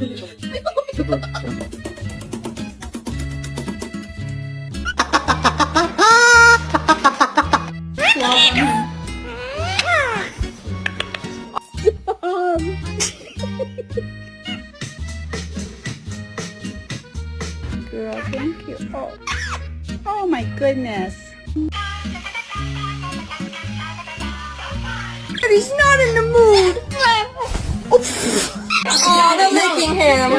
Girl, thank you. Oh my goodness. But he's not in the mood. Oh, they're licking him.